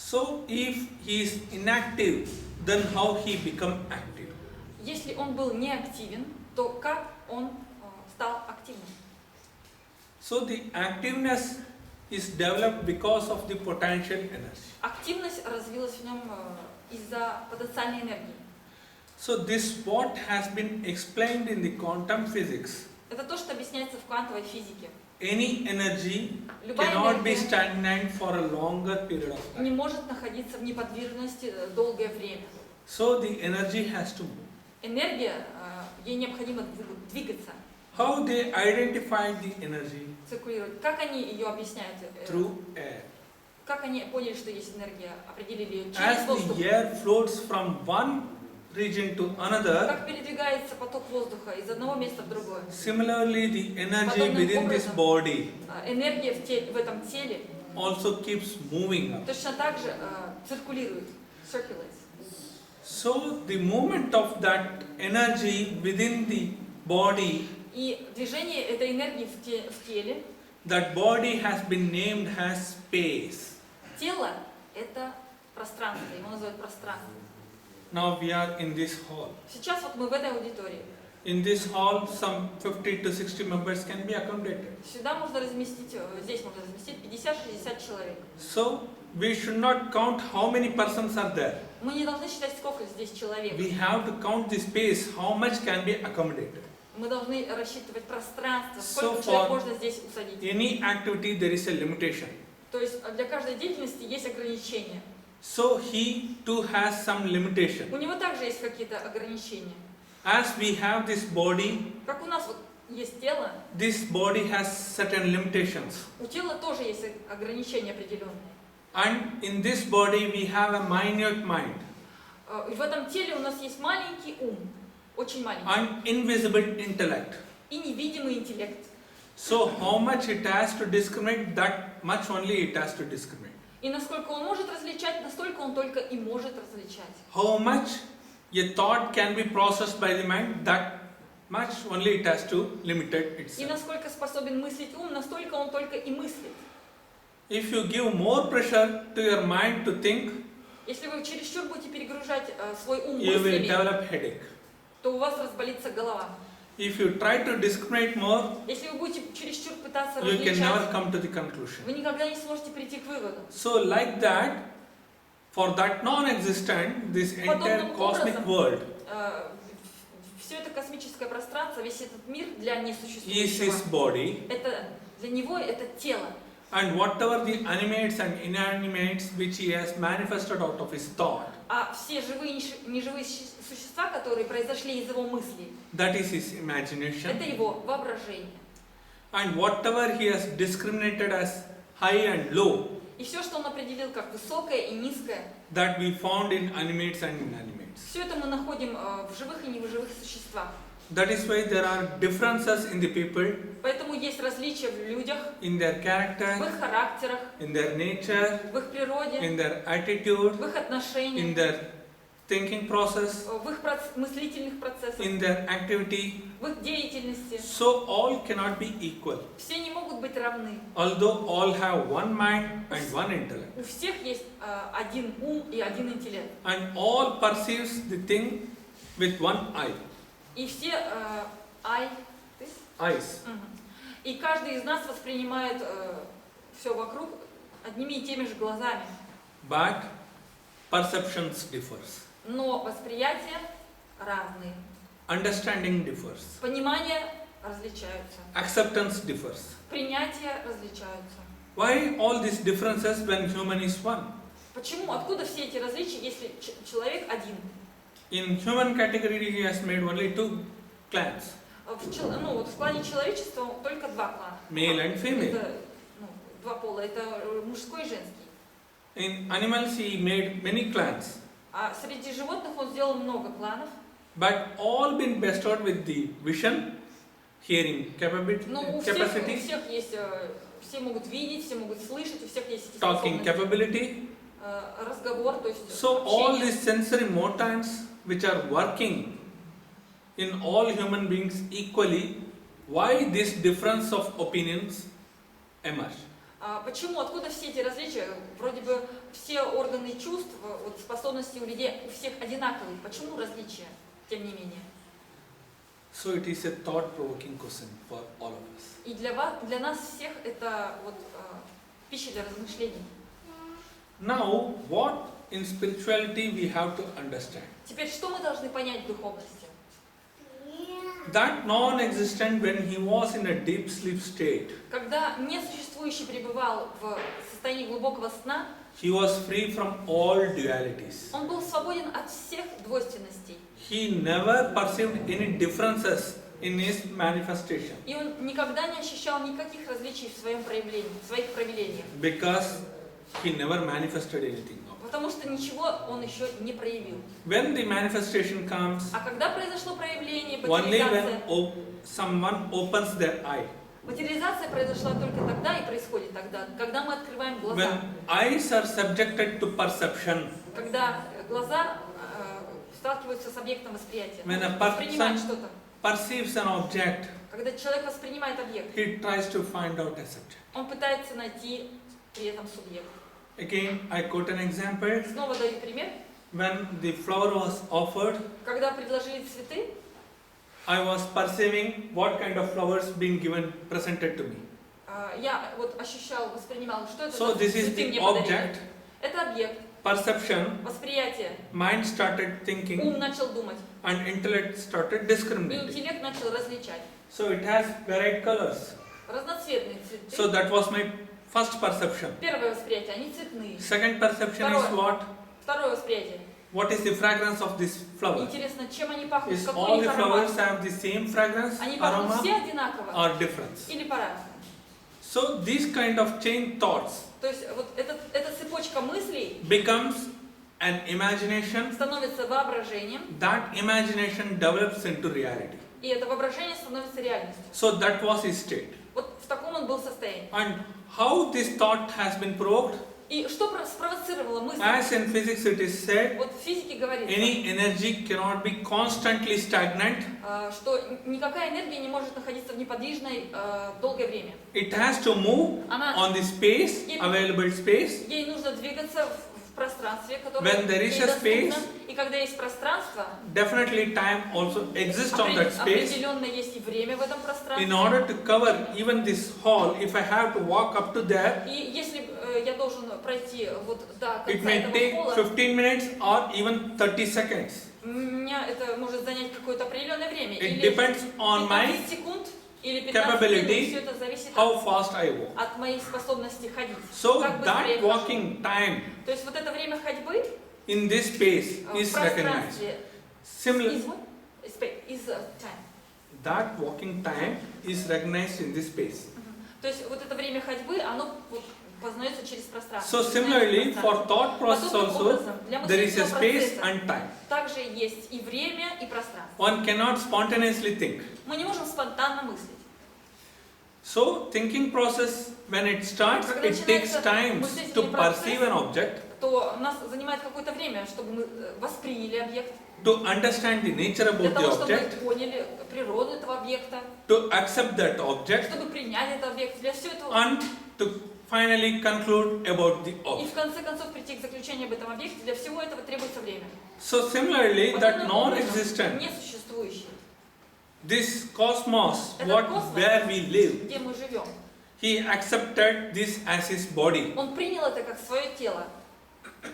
So if he is inactive, then how he become active? Если он был неактивен, то как он стал активным? So the activeness is developed because of the potential energy. Активность развилась в нем из-за потенциальной энергии. So this what has been explained in the quantum physics. Это то, что объясняется в квантовой физике. Any energy Любая cannot be энергия stagnant for a longer period of не time. может находиться в неподвижности долгое время. So the energy has to move. Энергия, ей необходимо двигаться, How they identified the energy? циркулировать. Как они ее объясняют? Through air. Как они поняли, что есть энергия? Определили ее через As воздух. the air floats from one region to another, Как передвигается поток воздуха из одного места в другое? similarly the energy Подобным within this образом, body энергия в этом теле also keeps moving up. точно так же циркулирует, circulates. So the movement of that energy within the body, И движение этой энергии в теле, that body has been named as space. тело – это пространство, его называют пространство. Now we are in this hall. Сейчас вот мы в этой аудитории. In this hall, some 50 to 60 members can be accommodated. Сюда можно разместить, здесь можно разместить 50-60 человек. So we should not count how many persons are there. Мы не должны считать, сколько здесь человек. We have to count the space, how much can be accommodated. Мы должны рассчитывать пространство, So сколько человек for можно здесь усадить. any activity there is a limitation. То есть для каждой деятельности есть ограничения. So he too has some limitation. У него также есть какие-то ограничения. As we have this body, Как у нас вот есть тело, this body has certain limitations. у тела тоже есть ограничения определенные. And in this body we have a minute mind. И в этом теле у нас есть маленький ум, очень маленький, And invisible intellect. и невидимый интеллект. So how much it has to discriminate, that much only it has to discriminate. И насколько он может различать, настолько он только и может различать. How much a thought can be processed by the mind, that much only it has to limit И itself. насколько способен мыслить ум, настолько он только и мыслит. If you give more pressure to your mind to think, Если вы чересчур будете перегружать свой ум you will мыслями, develop headache. то у вас разболится голова. If you try to discriminate more, Если вы будете чересчур пытаться you can never различать, come to the conclusion. вы никогда не сможете прийти к выводу. So like that, for that non-existent, this entire Подобным cosmic образом, world все это космическое пространство, весь этот мир для is несуществующего, his body, это, для него это тело. and whatever the animates and inanimates which he has manifested out of his thought, А все живые и неживые существа, которые произошли из его мыслей, that is his это imagination. его воображение. And whatever he has discriminated as high and low, И все, что он определил как высокое и низкое, that we found in animates and inanimates. все это мы находим в живых и невыживых существах. That is why there are differences in the people, Поэтому есть различия в людях, in their в character, их характерах, in their nature, в их природе, in their attitude, в их in отношениях, their thinking process, в их мыслительных процессах, in their activity. в их деятельности. So all cannot be equal. Все не могут быть равны. Although all have one mind and one intellect. У всех есть один ум и один интеллект. And all perceives the thing with one eye. И все Eyes. И каждый из нас воспринимает все вокруг одними и теми же глазами. But perceptions differs. Но восприятия разные. Understanding differs. Понимания различаются. Acceptance differs. Принятия различаются. Why all these differences when human is one? Почему? Откуда все эти различия, если человек один? In human category he has made only two clans. В клане человечества только два клана. Male and female. Это, два пола. Это мужской и женский. In animals he made many clans. А среди животных он сделал много кланов. But all been bestowed with the vision, hearing capacity, У всех есть, все могут видеть, все могут слышать, у всех есть эти talking способности. capability. Разговор, то есть So all общение. these sensory motions which are working in all human beings equally, why this difference of opinions emerge? Почему, откуда все эти различия? Вроде бы все все органы чувств, вот, способности у людей у всех одинаковые. Почему различия, тем не менее? So it is a thought-provoking question for all of us. И для нас всех это вот, пища для размышлений. Now, what in spirituality we have to understand? Теперь, что мы должны понять в духовности? That non-existent when he was in a deep sleep state, Когда несуществующий пребывал в состоянии глубокого сна, he was free from all dualities. он был свободен от всех двойственностей. He never perceived any differences in his manifestation И он никогда не ощущал никаких различий в своем проявлении, в своих проявлениях. because he never manifested anything. Потому что ничего он еще не проявил. When the manifestation comes, А когда произошло проявление, only материализация, when someone opens their eye. материализация произошла только тогда и происходит тогда, когда мы открываем глаза. When eyes are subjected to perception, Когда глаза сталкиваются с объектом восприятия, when a воспринимают person что-то. perceives an object, Когда человек воспринимает объект, he tries to find out a subject. он пытается найти при этом субъект. Again, I quote an example. Снова даю пример. When the flower was offered, Когда предложили цветы, I was perceiving what kind of flowers being given, presented to me. я вот ощущал, воспринимал, что это So за this is цветы the мне подарили. object, Это объект, perception, восприятие. mind started Ум thinking, начал думать, and intellect started и discriminating. интеллект начал различать. So it has varied colors. Разноцветные цветы. So that was my first perception. Первое восприятие, они цветные. Second perception is what? Второе восприятие. What is the fragrance of this flower? Интересно, чем они пахнут, Is какой all у них the аромат. flowers have the same fragrance, Они пахнут все aroma, одинаково or difference? или по-разному. So these kind of chain thoughts То есть вот эта цепочка мыслей becomes an imagination. становится воображением, That imagination develops into reality. и это воображение становится реальностью. So that was his state. Вот в таком он был состоянии. And how this thought has been provoked? И что спровоцировало мысль? As in physics it is said, Вот в физике говорится, any energy cannot be constantly stagnant. Что никакая энергия не может находиться в неподвижной долгое время. It has to move Она, on the space, available space. ей нужно двигаться в пространстве, которое When there is ей a доступно. space, И когда есть пространство, definitely time also exists on that space. определенно есть и время в этом пространстве. In order to cover even this hall, if I have to walk up to there, И если я должен пройти вот до it конца may этого take холла, 15 minutes or even 30 seconds. меня это может занять какое-то определенное время. It Или depends on my 15 секунд, или 15 capability, минут. Все это зависит how fast I walk. от моей способности ходить. So Как быстрее that хожу. walking time То есть вот это время ходьбы in this space в is recognized. пространстве Similar, is what? Is time. that walking time is recognized in this space. То есть вот это время ходьбы, оно вот познается через пространство. So similarly, for thought process Подобным also, образом, для there is a мыслительного space процесса and time. также есть и время, и пространство. One cannot spontaneously think. Мы не можем спонтанно мыслить. So thinking process, when it starts, Когда it takes начинается time мыслительный to процесс, perceive an object, то нас занимает какое-то время, чтобы мы восприняли объект, to understand the nature для about того, the чтобы object, мы поняли природу этого объекта, to accept that object, чтобы принять этот объект. Для всего этого and to finally conclude about the и в object. конце концов прийти к заключению об этом объекте, для всего этого требуется время. So similarly, that Подобным образом, non-existent, несуществующий, this cosmos, Этот what космос, where we live, где мы живем, he accepted this as his body. он принял это как свое тело.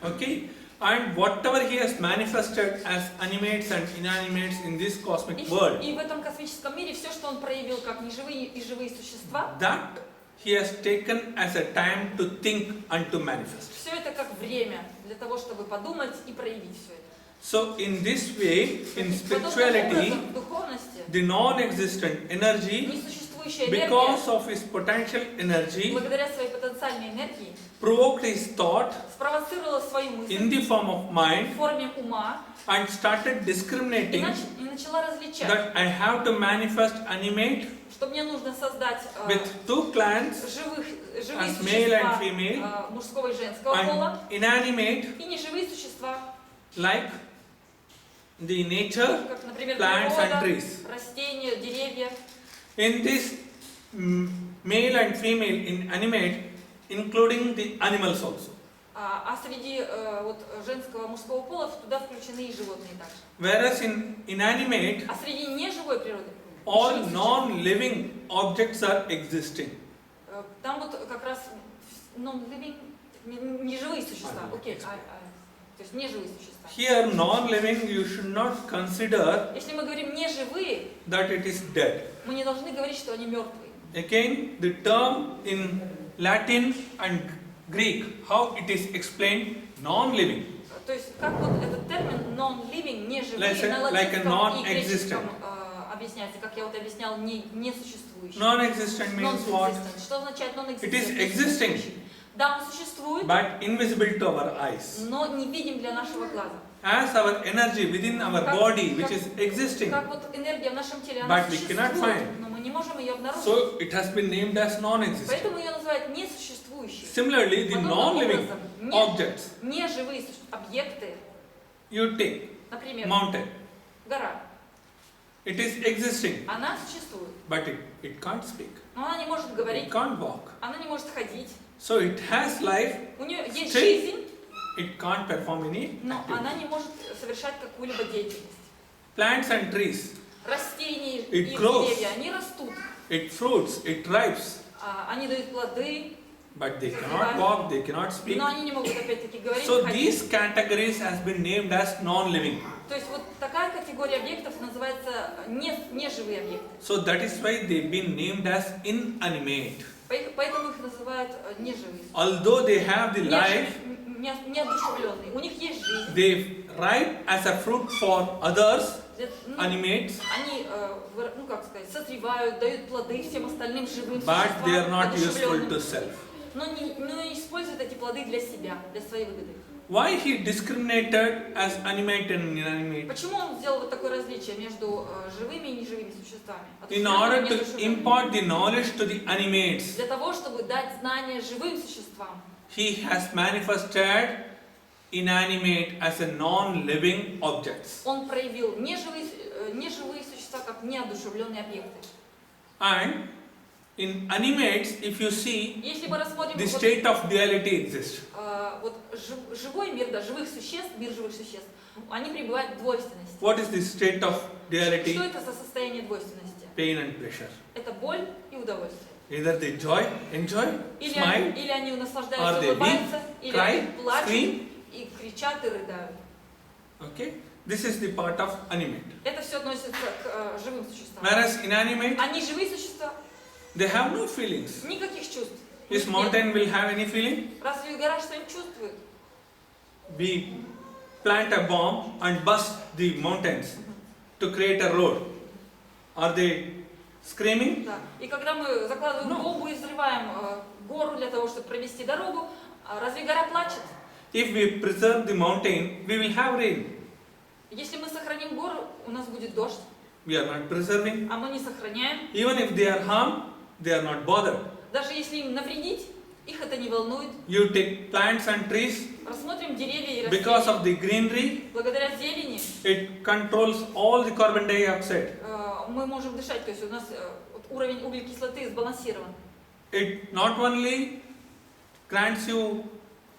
Okay? And whatever he has manifested as animates and inanimates in this cosmic world, И в этом космическом мире все, что он проявил как неживые и живые существа, that he has taken as a time to think and to manifest. все это как время для того, чтобы подумать и проявить все это. So in this way, in Подобным spirituality, образом, в духовности, the non-existent energy, несуществующая because энергия, of his potential energy, благодаря своей потенциальной энергии, provoked his thought спровоцировала свою мысль in the form of в mind форме ума and started и discriminating начала различать, that I have to manifest, animate что мне нужно создать with two clans живые as male and существа female мужского и женского and пола inanimate и неживые существа, like the nature, как, например, plants and природа, trees. растения, деревья. In this male and female inanimate, including the animals also. А среди вот женского, мужского пола туда включены и животные также. Whereas in inanimate, А среди неживой природы, all non-living objects are existing. там вот как раз non-living, неживые существа. Окей, то есть неживые существа. Here, non-living, you should not consider Если мы говорим неживые, that it is dead. мы не должны говорить, что они мертвые. Again, the term in Latin and Greek, how it is explained, non-living. То есть как вот этот термин non-living, неживые, на Like a латинском и non-existent. греческом объясняется, как я вот объяснял, несуществующий. Non-existent means what? Non-existent. Что означает non-existent? It is existing, Да, он существует, but invisible to our eyes. но не видим для нашего глаза. As our energy within our body, which is existing, Как вот энергия в нашем теле, она but we cannot существует, find. но мы не можем ее обнаружить. So it has been named as non-existent. Поэтому ее называют несуществующей. Similarly, the Подобным non-living образом, objects, неживые объекты, you take например, mountain, гора, it is existing, она существует, but it can't speak, но она не может it говорить, can't walk. она не может ходить, So it has life, у нее есть Still, жизнь, it can't perform any но activity. она не может совершать какую-либо деятельность. Plants and trees, Растения It и grows. деревья, они растут, it fruits, it ripes, они дают плоды, but they cannot walk, they cannot speak. но они не могут опять-таки говорить, So ходить. these categories has been named as non-living. То есть вот такая категория объектов называется неживые объекты. So that is why they've been named as inanimate. Поэтому их называют неживые. Although they have the life, Неодушевленные. У них есть жизнь. they ripe as a fruit for others, Ну, animates, они, ну как сказать, созревают, дают плоды всем остальным живым but they are существам, not useful одушевленным. to self. Но не используют эти плоды для себя, для своей выгоды. Why he discriminated as animate and inanimate? Почему он сделал вот такое различие между живыми и неживыми существами? In Одушевленными order и to неодушевленными? impart the knowledge to the animates, Для того, чтобы дать знания живым существам. he has manifested inanimate as a non-living objects. Он проявил неживые существа как неодушевленные объекты. And in animates, if you see, Если мы рассмотрим the вот, state of duality exists. вот живой мир, да, живых существ, мир живых существ, они пребывают в двойственности. What is the state of duality? Что это за состояние двойственности? Pain and pleasure. Это боль и удовольствие. Either they enjoy, smile, Или они Are наслаждаются, they улыбаются, или cry, они плачут scream? и кричат и рыдают. okay? This is the part of animate. Это все относится к живым существам. Whereas inanimate, Они живые существа, they have no feelings. никаких чувств. This Нет. mountain will have any feeling? Разве гора что-нибудь чувствует? We plant a bomb and bust the mountains to create a road. Are they screaming? Да. И когда мы закладываем No. бомбу и взрываем гору для того, чтобы провести дорогу, разве гора плачет? If we preserve the mountain, we will have rain. Если мы сохраним гору, у нас будет дождь, We are not preserving. а мы не сохраняем. Even if they are harmed, they are not bothered. Даже если им навредить, их это не волнует. You take plants and trees, Рассмотрим деревья и because растения. of the greenery, Благодаря зелени it controls all the carbon dioxide. мы можем дышать, то есть у нас вот уровень углекислоты сбалансирован. It not only grants you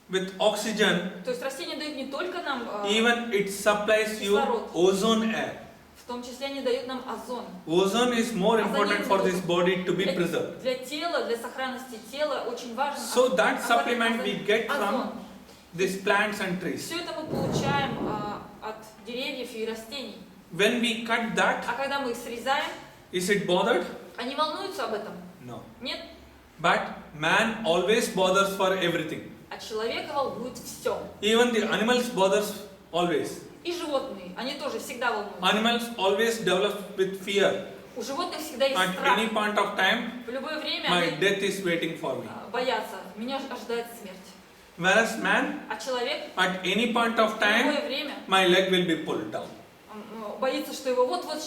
with oxygen, То есть растения дают не только нам, even it supplies you Кислород. ozone air. в том числе они дают нам озон. Ozone is more important for this body to be Для, preserved. для тела, для сохранности тела очень важен So that supplement we get озон. from these plants and trees. Все это мы получаем от деревьев и растений. When we cut that, А когда мы их срезаем, is it bothered? они волнуются об этом? No. Нет. But man always bothers for everything. А человека волнует все. Even the animals bothers always. И животные, они тоже всегда волнуют. Animals always develop with fear. У животных всегда есть At страх. any point of time, В любое время my они death is waiting for me. боятся. Меня ожидает смерть. Whereas man, А человек at any point of в time, любое время my leg will be pulled down. боится, что его вот-вот,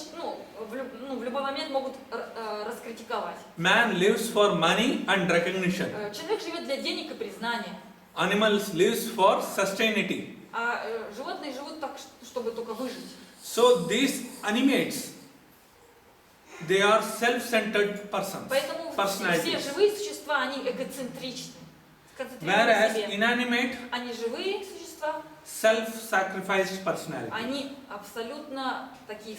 в любой момент могут раскритиковать. Man lives for money and recognition. Человек живет для денег и признания, Animals lives for sustainability. а животные живут так, чтобы только выжить. So these animates, they are self-centered persons, Поэтому все personalities. живые существа, они эгоцентричны. концентрированы на Whereas себе. inanimate, Они живые существа, self-sacrificed personality. они абсолютно такие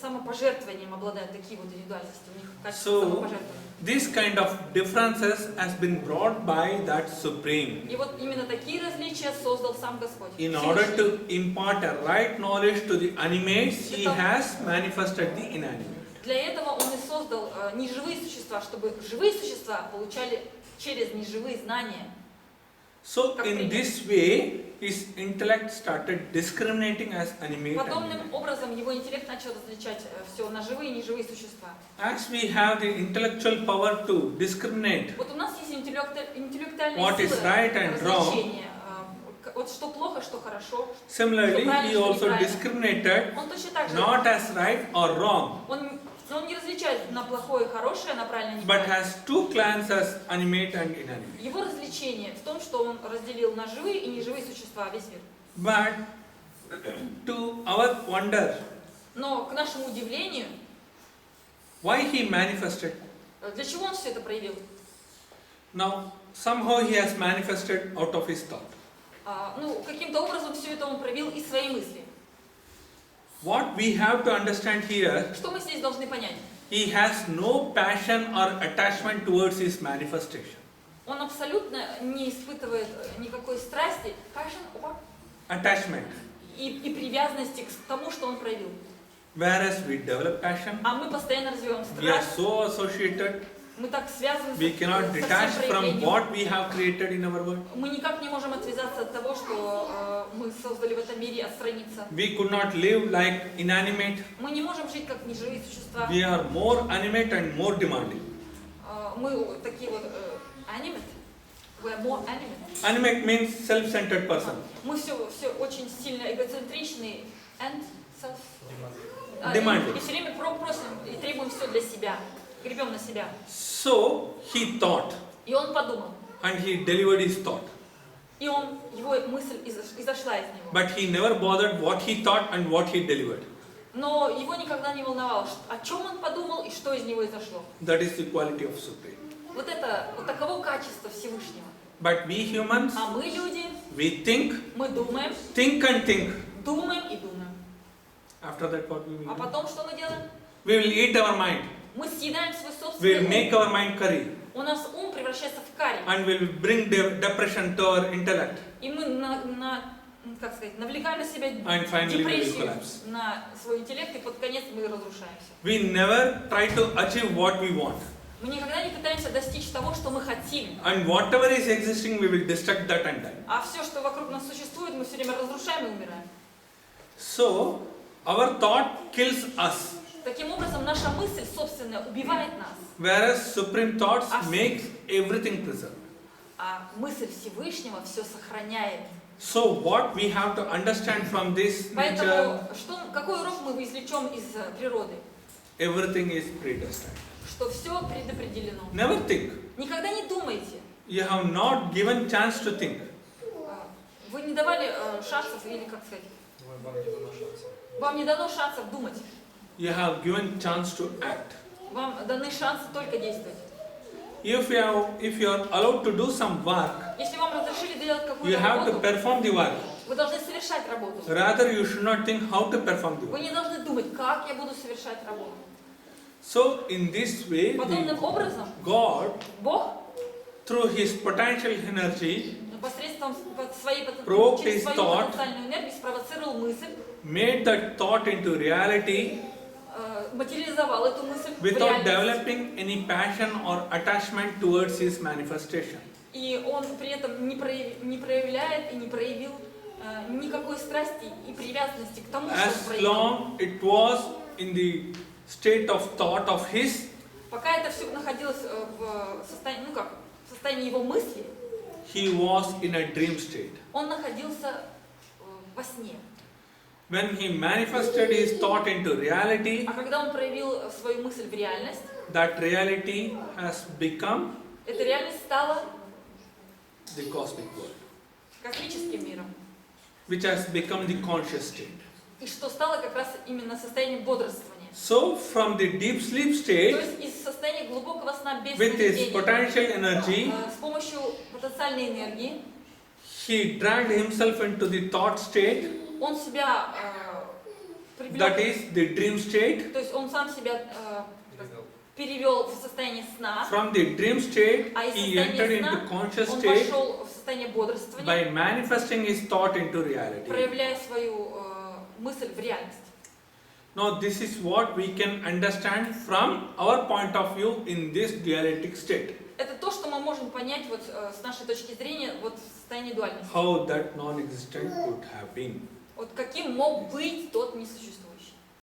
самопожертвованием обладают, такие вот индивидуальности у них качество So, самопожертвования. this kind of differences has been brought by that Supreme И вот именно такие различия создал сам Господь. in order to impart a right knowledge to the animates. He Это- has manifested the inanimate. Для этого Он и создал неживые существа, чтобы живые существа получали через неживые знания. So Как in пример. this way, his intellect started discriminating as animate and Подобным inanimate. образом его интеллект начал различать все на живые и неживые существа. As we have the intellectual power to discriminate Вот у нас есть интеллектуальные What is силы right and wrong. различения. Вот что плохо, что хорошо. similarly, he also неправильно. discriminated Он точно так же, not as right or wrong, он не различает на плохое и хорошее, на правильное и but неправильное. has two clans as animate and inanimate. Его развлечение в том, что он разделил на живые и неживые существа весь мир. But to our wonder, Но, к нашему удивлению, why he manifested? для чего он все это проявил? Now, somehow he has manifested out of his thought. Каким-то образом все это он проявил из своей мысли. What we have to understand here, Что мы здесь должны понять? he has no passion or attachment towards his manifestation. Он абсолютно не испытывает никакой страсти, Attachment. и привязанности к тому, что он проявил. Whereas we develop passion, А мы постоянно развиваем we are страсть, so associated, мы так связаны we cannot со detach всем from проявлением. what we have created in our world. Мы никак не можем отвязаться от того, что мы создали в этом мире, отстраниться. We could not live like inanimate. Мы не можем жить как неживые существа. We are more animate and more demanding. Мы такие вот animate. We are more animate. Animate means self-centered person. Мы все очень сильно эгоцентричны and self. Demanding. И все время просим и требуем все для себя. Гребем на себя. So he thought И он подумал. and he delivered his thought. И его мысль изошла из него. But he never bothered what he thought and what he delivered. Но его никогда не волновало, о чем он подумал и что из него изошло. That is the quality of Supreme. Вот таково качество Всевышнего. But we humans, А мы, люди, we think мы думаем, and think. думаем и думаем. After that, what we will А do? потом что мы делаем? We will eat our mind. Мы съедаем свой We собственный will ум. make our mind curry. У нас ум превращается в карри. And will bring depression to our intellect. И мы навлекаем на себя And finally we will депрессию collapse. на свой интеллект, и под конец мы разрушаемся. We never try to achieve what we want. Мы никогда не пытаемся достичь того, что мы хотим. And whatever is existing, we will destruct that and die. А все, что вокруг нас существует, мы все время разрушаем и умираем. So, our thought kills us. Таким образом, наша мысль, собственно, убивает нас. Whereas Supreme Thoughts makes everything preserved. А мысль Всевышнего все сохраняет. So, what we have to understand from this nature, Поэтому, какой урок мы извлечем из природы? everything is predestined. Что все предопределено. Never think. Никогда не думайте. You have not given chance to think. Вы не давали шансов, или как сказать, вам не дано шансов думать. You have given chance to act. Вам даны шансы только действовать. If you are allowed to do some work, Если вам разрешили делать you какую-то have to работу, perform the work. вы должны совершать работу. Rather, you should not think how to perform the Вы work. не должны думать, как я буду совершать работу. So, in this way, Подобным образом, God, Бог through His potential energy, посредством Provoked через his свою thought, потенциальную энергию спровоцировал мысль, made that thought into reality материализовал эту мысль в without реальность. developing any passion or attachment towards His manifestation. И он при этом не проявляет и не проявил никакой страсти и привязанности к тому, что он As проявил. long it was in the state of thought of His, Пока это все находилось в состоянии его мысли, He was in a dream state. он находился во сне. When He manifested His thought into reality, А когда он проявил свою мысль в реальность, that reality has become эта реальность стала the cosmic world, космическим миром. which has become the conscious state. И что стало как раз именно состоянием бодрствования. So from the deep sleep То state, есть из состояния глубокого сна без with his сновидений, potential energy, с помощью потенциальной энергии, he dragged himself into the thought state, он себя that привлек, is the dream state. то есть он сам себя перевел в состояние сна, From the dream state, а из he entered состояния into сна conscious он state вошел в состояние бодрствования, by manifesting his thought into reality. проявляя свою мысль в реальность. Now this is what we can understand from our point of view in this dualistic state. Это то, что мы можем понять вот с нашей точки зрения вот в состоянии дуальности. How that non-existent could have been. Вот каким мог быть тот несуществующий.